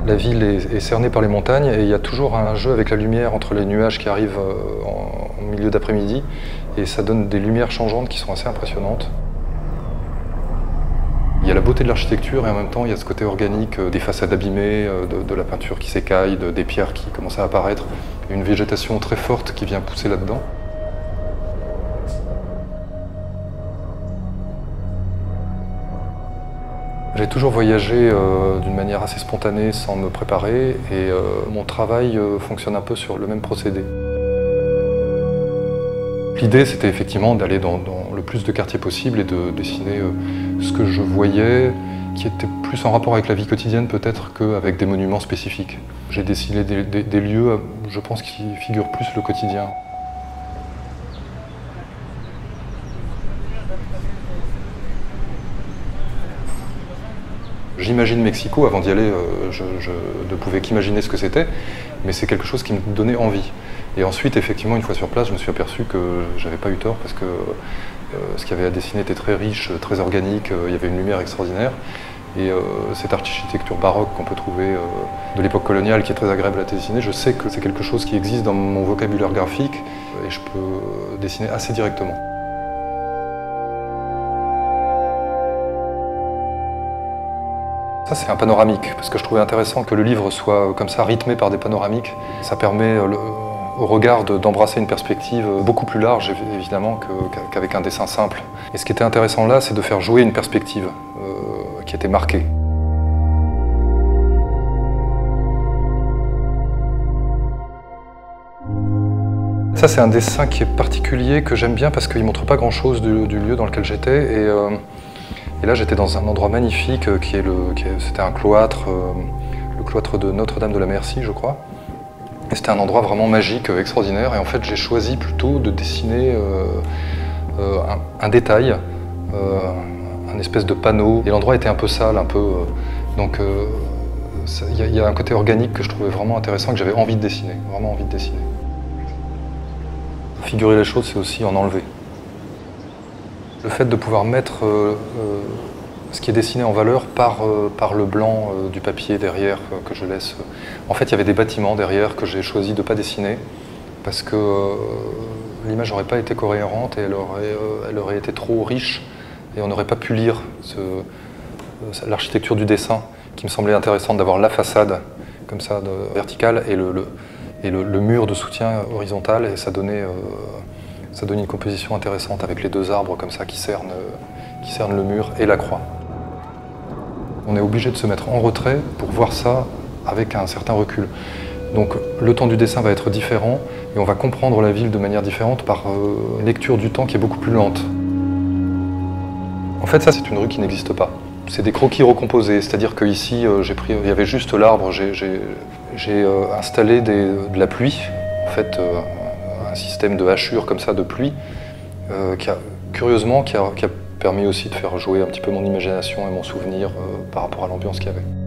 La ville est cernée par les montagnes et il y a toujours un jeu avec la lumière entre les nuages qui arrivent en milieu d'après-midi et ça donne des lumières changeantes qui sont assez impressionnantes. Il y a la beauté de l'architecture et en même temps il y a ce côté organique des façades abîmées, de la peinture qui s'écaille, des pierres qui commencent à apparaître, et une végétation très forte qui vient pousser là-dedans. J'ai toujours voyagé d'une manière assez spontanée, sans me préparer, et mon travail fonctionne un peu sur le même procédé. L'idée, c'était effectivement d'aller dans le plus de quartiers possible et de dessiner ce que je voyais, qui était plus en rapport avec la vie quotidienne peut-être qu'avec des monuments spécifiques. J'ai dessiné des lieux, je pense, qui figurent plus le quotidien. J'imagine Mexico, avant d'y aller, je ne pouvais qu'imaginer ce que c'était, mais c'est quelque chose qui me donnait envie. Et ensuite, effectivement, une fois sur place, je me suis aperçu que j'avais pas eu tort, parce que ce qu'il y avait à dessiner était très riche, très organique, il y avait une lumière extraordinaire. Et cette architecture baroque qu'on peut trouver de l'époque coloniale, qui est très agréable à dessiner, je sais que c'est quelque chose qui existe dans mon vocabulaire graphique, et je peux dessiner assez directement. Ça, c'est un panoramique, parce que je trouvais intéressant que le livre soit comme ça rythmé par des panoramiques. Ça permet au regard d'embrasser une perspective beaucoup plus large, évidemment, qu'avec un dessin simple. Et ce qui était intéressant là, c'est de faire jouer une perspective qui était marquée. Ça, c'est un dessin qui est particulier, que j'aime bien parce qu'il ne montre pas grand-chose du lieu dans lequel j'étais. Et là, j'étais dans un endroit magnifique, c'était un cloître, le cloître de Notre-Dame de la Merci, je crois. Et c'était un endroit vraiment magique, extraordinaire. Et en fait, j'ai choisi plutôt de dessiner un détail, un espèce de panneau. Et l'endroit était un peu sale, donc il y a un côté organique que je trouvais vraiment intéressant, que j'avais envie de dessiner, vraiment envie de dessiner. Figurer les choses, c'est aussi en enlever. Le fait de pouvoir mettre ce qui est dessiné en valeur par le blanc du papier derrière que je laisse. En fait, il y avait des bâtiments derrière que j'ai choisi de ne pas dessiner parce que l'image n'aurait pas été cohérente et elle aurait été trop riche et on n'aurait pas pu lire l'architecture du dessin qui me semblait intéressante, d'avoir la façade comme ça, verticale, et le mur de soutien horizontal, et ça donnait une composition intéressante avec les deux arbres comme ça qui cernent le mur et la croix. On est obligé de se mettre en retrait pour voir ça avec un certain recul. Donc le temps du dessin va être différent et on va comprendre la ville de manière différente par une lecture du temps qui est beaucoup plus lente. En fait, ça, c'est une rue qui n'existe pas. C'est des croquis recomposés, c'est-à-dire qu'ici, il y avait juste l'arbre, j'ai installé de la pluie, en fait, un système de hachure comme ça, de pluie, qui a permis aussi de faire jouer un petit peu mon imagination et mon souvenir par rapport à l'ambiance qu'il y avait.